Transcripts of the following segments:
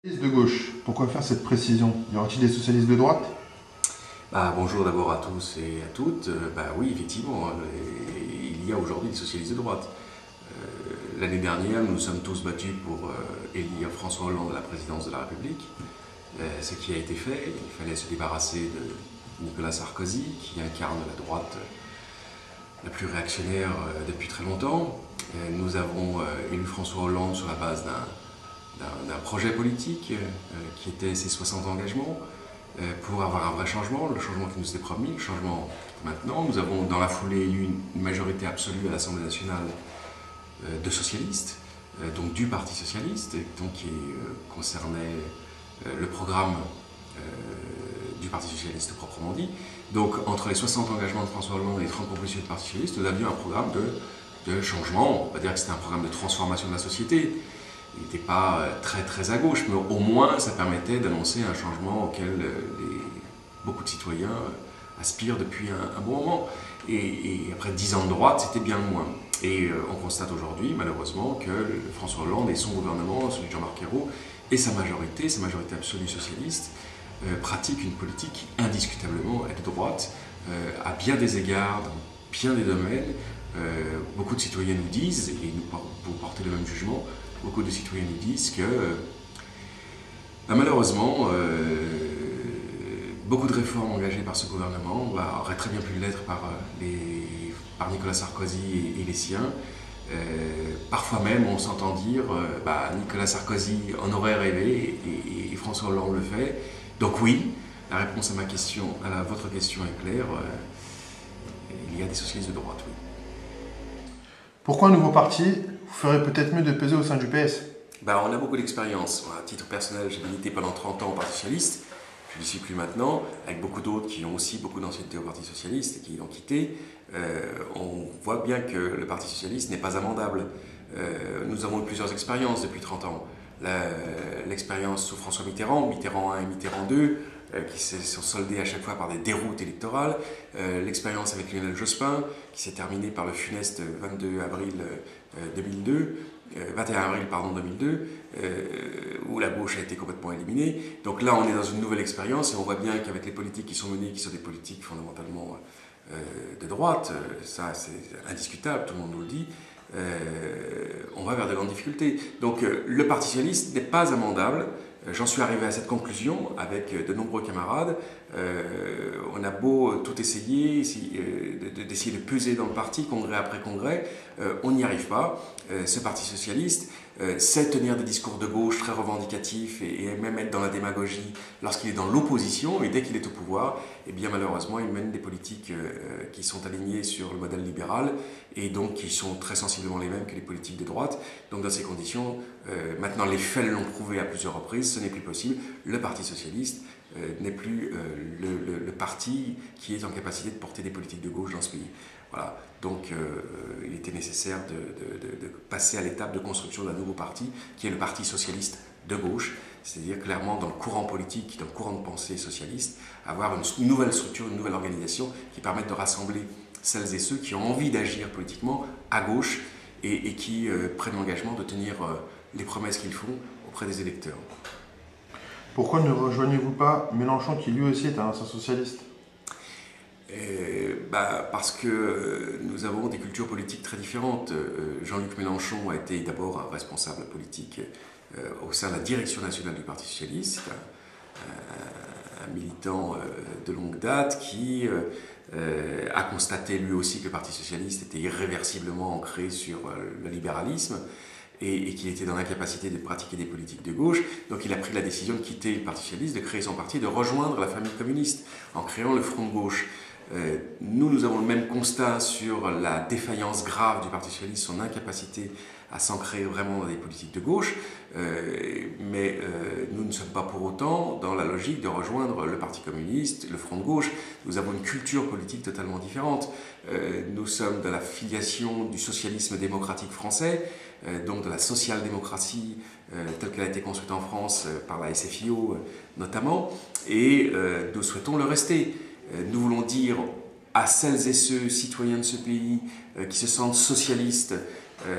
De gauche, pourquoi faire cette précision? Y aura-t-il des socialistes de droite? Bonjour d'abord à tous et à toutes. Oui, effectivement, il y a aujourd'hui des socialistes de droite. L'année dernière, nous nous sommes tous battus pour élire François Hollande à la présidence de la République. Ce qui a été fait, il fallait se débarrasser de Nicolas Sarkozy, qui incarne la droite la plus réactionnaire depuis très longtemps. Nous avons élu François Hollande sur la base d'un projet politique qui était ses 60 engagements pour avoir un vrai changement, le changement qui nous était promis, le changement maintenant. Nous avons dans la foulée élu une majorité absolue à l'Assemblée nationale de socialistes, donc du Parti socialiste, donc qui concernait le programme du Parti socialiste proprement dit. Donc entre les 60 engagements de François Hollande et les 30 propositions du Parti socialiste, nous avions un programme de changement. On va dire que c'était un programme de transformation de la société. Il n'était pas très à gauche, mais au moins ça permettait d'annoncer un changement auquel beaucoup de citoyens aspirent depuis un bon moment. Et après 10 ans de droite, c'était bien moins. Et on constate aujourd'hui, malheureusement, que François Hollande et son gouvernement, celui de Jean-Marc Ayrault, et sa majorité absolue socialiste, pratiquent une politique qui indiscutablement est de droite, à bien des égards, dans bien des domaines. Beaucoup de citoyens nous disent, et vous portez le même jugement, beaucoup de citoyens nous disent que malheureusement, beaucoup de réformes engagées par ce gouvernement auraient très bien pu l'être par Nicolas Sarkozy et les siens. Parfois même, on s'entend dire Nicolas Sarkozy en aurait rêvé et François Hollande le fait. Donc oui, la réponse à votre question est claire. Il y a des socialistes de droite, oui. Pourquoi un nouveau parti? Vous ferez peut-être mieux de peser au sein du PS. On a beaucoup d'expérience. À titre personnel, j'ai milité pendant 30 ans au Parti socialiste. Je ne le suis plus maintenant, avec beaucoup d'autres qui ont aussi beaucoup d'ancienneté au Parti socialiste et qui l'ont quitté. On voit bien que le Parti socialiste n'est pas amendable. Nous avons eu plusieurs expériences depuis 30 ans. L'expérience sous François Mitterrand, Mitterrand 1 et Mitterrand 2, qui se sont soldées à chaque fois par des déroutes électorales. L'expérience avec Lionel Jospin, qui s'est terminée par le funeste 21 avril 2002, où la gauche a été complètement éliminée. Donc là, on est dans une nouvelle expérience et on voit bien qu'avec les politiques qui sont menées, qui sont des politiques fondamentalement de droite, ça c'est indiscutable, tout le monde nous le dit, on va vers de grandes difficultés. Donc le Parti socialiste n'est pas amendable. J'en suis arrivé à cette conclusion avec de nombreux camarades. On a beau tout essayer, d'essayer de peser dans le parti, congrès après congrès, on n'y arrive pas. Ce Parti socialiste sait tenir des discours de gauche très revendicatifs et même être dans la démagogie lorsqu'il est dans l'opposition, et dès qu'il est au pouvoir, eh bien malheureusement il mène des politiques qui sont alignées sur le modèle libéral et donc qui sont très sensiblement les mêmes que les politiques de droite. Donc dans ces conditions, maintenant les faits l'ont prouvé à plusieurs reprises, ce n'est plus possible. Le Parti socialiste n'est plus le parti qui est en capacité de porter des politiques de gauche dans ce pays. Voilà. Donc il était nécessaire de passer à l'étape de construction d'un nouveau parti, qui est le Parti socialiste de gauche, c'est-à-dire clairement dans le courant politique, dans le courant de pensée socialiste, avoir une nouvelle structure, une nouvelle organisation qui permette de rassembler celles et ceux qui ont envie d'agir politiquement à gauche et qui prennent l'engagement de tenir les promesses qu'ils font auprès des électeurs. Pourquoi ne rejoignez-vous pas Mélenchon, qui lui aussi est un ancien socialiste? Parce que nous avons des cultures politiques très différentes. Jean-Luc Mélenchon a été d'abord un responsable politique au sein de la direction nationale du Parti socialiste, un militant de longue date qui a constaté lui aussi que le Parti socialiste était irréversiblement ancré sur le libéralisme et qu'il était dans l'incapacité de pratiquer des politiques de gauche. Donc il a pris la décision de quitter le Parti socialiste, de créer son parti, de rejoindre la famille communiste en créant le Front de gauche. Nous avons le même constat sur la défaillance grave du Parti socialiste, son incapacité à s'ancrer vraiment dans des politiques de gauche, mais nous ne sommes pas pour autant dans la logique de rejoindre le Parti communiste, le Front de gauche. Nous avons une culture politique totalement différente. Nous sommes de la filiation du socialisme démocratique français, donc de la social-démocratie telle qu'elle a été construite en France par la SFIO notamment, et nous souhaitons le rester. Nous voulons dire à celles et ceux, citoyens de ce pays, qui se sentent socialistes,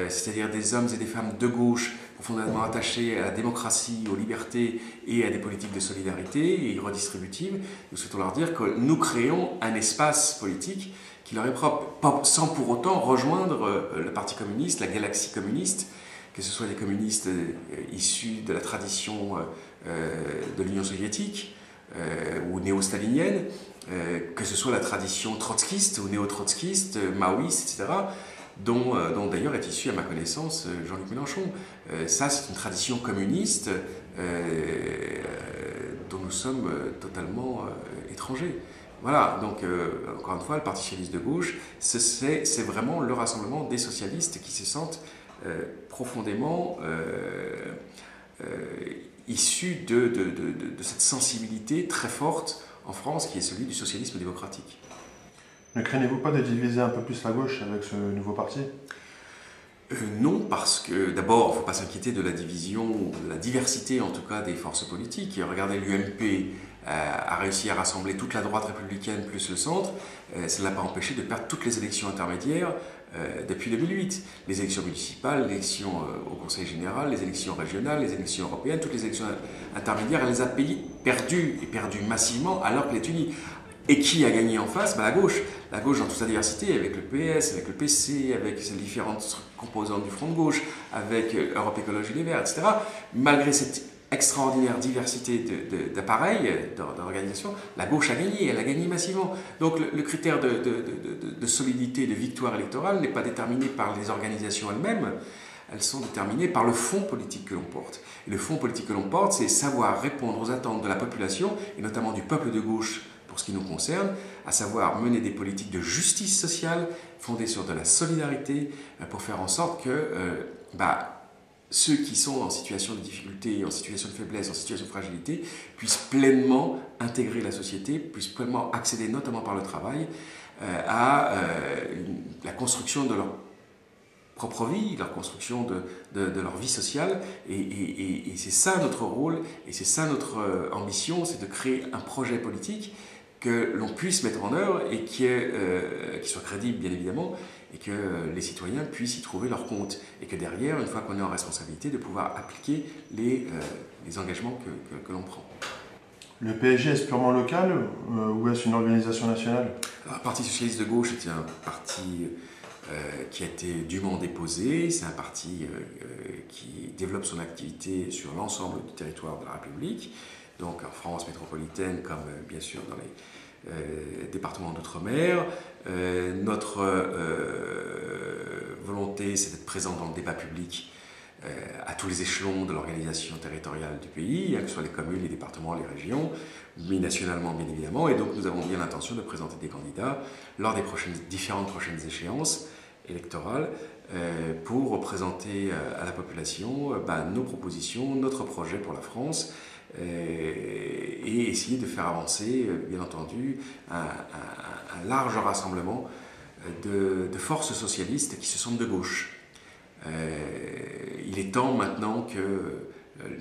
c'est-à-dire des hommes et des femmes de gauche, profondément attachés à la démocratie, aux libertés et à des politiques de solidarité et redistributives, nous souhaitons leur dire que nous créons un espace politique qui leur est propre, sans pour autant rejoindre le Parti communiste, la galaxie communiste, que ce soit des communistes issus de la tradition de l'Union soviétique ou néo-stalinienne, que ce soit la tradition trotskiste ou néo-trotskiste, maoïste, etc., dont d'ailleurs est issu, à ma connaissance, Jean-Luc Mélenchon. Ça, c'est une tradition communiste dont nous sommes totalement étrangers. Voilà, donc encore une fois, le Parti socialiste de gauche, c'est vraiment le rassemblement des socialistes qui se sentent profondément issus de cette sensibilité très forte en France qui est celui du socialisme démocratique. Ne craignez-vous pas de diviser un peu plus la gauche avec ce nouveau parti ? Non, parce que d'abord, il ne faut pas s'inquiéter de la division, de la diversité en tout cas des forces politiques. Regardez, l'UMP a réussi à rassembler toute la droite républicaine plus le centre. Ça ne l'a pas empêché de perdre toutes les élections intermédiaires depuis 2008. Les élections municipales, les élections au Conseil général, les élections régionales, les élections européennes, toutes les élections intermédiaires, elle les a perdues et perdues massivement alors qu'elle est unie. Et qui a gagné en face? La gauche. La gauche dans toute sa diversité, avec le PS, avec le PC, avec ses différentes composantes du front de gauche, avec Europe Écologie Les Verts, etc. Malgré cette extraordinaire diversité d'appareils, d'organisations, la gauche a gagné, elle a gagné massivement. Donc le critère de solidité, de victoire électorale n'est pas déterminé par les organisations elles-mêmes, elles sont déterminées par le fond politique que l'on porte. Et le fond politique que l'on porte, c'est savoir répondre aux attentes de la population, et notamment du peuple de gauche, pour ce qui nous concerne, à savoir mener des politiques de justice sociale fondées sur de la solidarité pour faire en sorte que ceux qui sont en situation de difficulté, en situation de faiblesse, en situation de fragilité, puissent pleinement intégrer la société, puissent pleinement accéder, notamment par le travail, à la construction de leur propre vie, la construction de leur vie sociale. Et c'est ça notre rôle, et c'est ça notre ambition, c'est de créer un projet politique que l'on puisse mettre en œuvre et qui soit crédible, bien évidemment, et que les citoyens puissent y trouver leur compte. Et que derrière, une fois qu'on est en responsabilité, de pouvoir appliquer les engagements que l'on prend. Le PSG est-ce purement local ou est-ce une organisation nationale? Alors, le Parti socialiste de gauche est un parti qui a été dûment déposé. C'est un parti qui développe son activité sur l'ensemble du territoire de la République, donc en France métropolitaine comme bien sûr dans les départements d'outre-mer. Notre volonté, c'est d'être présent dans le débat public à tous les échelons de l'organisation territoriale du pays, que ce soit les communes, les départements, les régions, mais nationalement bien évidemment. Et donc nous avons bien l'intention de présenter des candidats lors des différentes prochaines échéances électorales pour présenter à la population nos propositions, notre projet pour la France, et essayer de faire avancer, bien entendu, un large rassemblement de forces socialistes qui se sentent de gauche. Il est temps maintenant que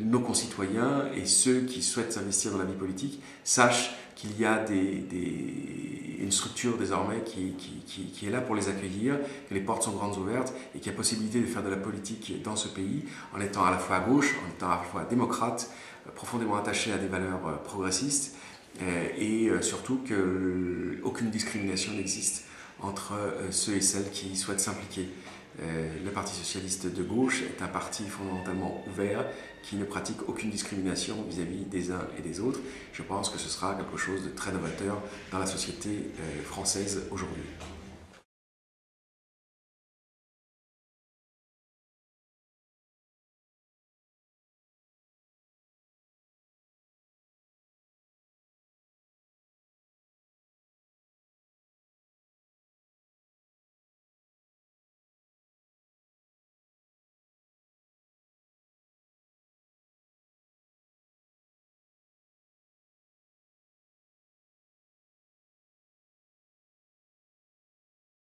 nos concitoyens et ceux qui souhaitent s'investir dans la vie politique sachent qu'il y a une structure désormais qui est là pour les accueillir, que les portes sont grandes ouvertes et qu'il y a possibilité de faire de la politique dans ce pays en étant à la fois à gauche, en étant à la fois démocrate, profondément attaché à des valeurs progressistes et surtout qu'aucune discrimination n'existe entre ceux et celles qui souhaitent s'impliquer. Le Parti socialiste de gauche est un parti fondamentalement ouvert qui ne pratique aucune discrimination vis-à-vis des uns et des autres. Je pense que ce sera quelque chose de très novateur dans la société française aujourd'hui.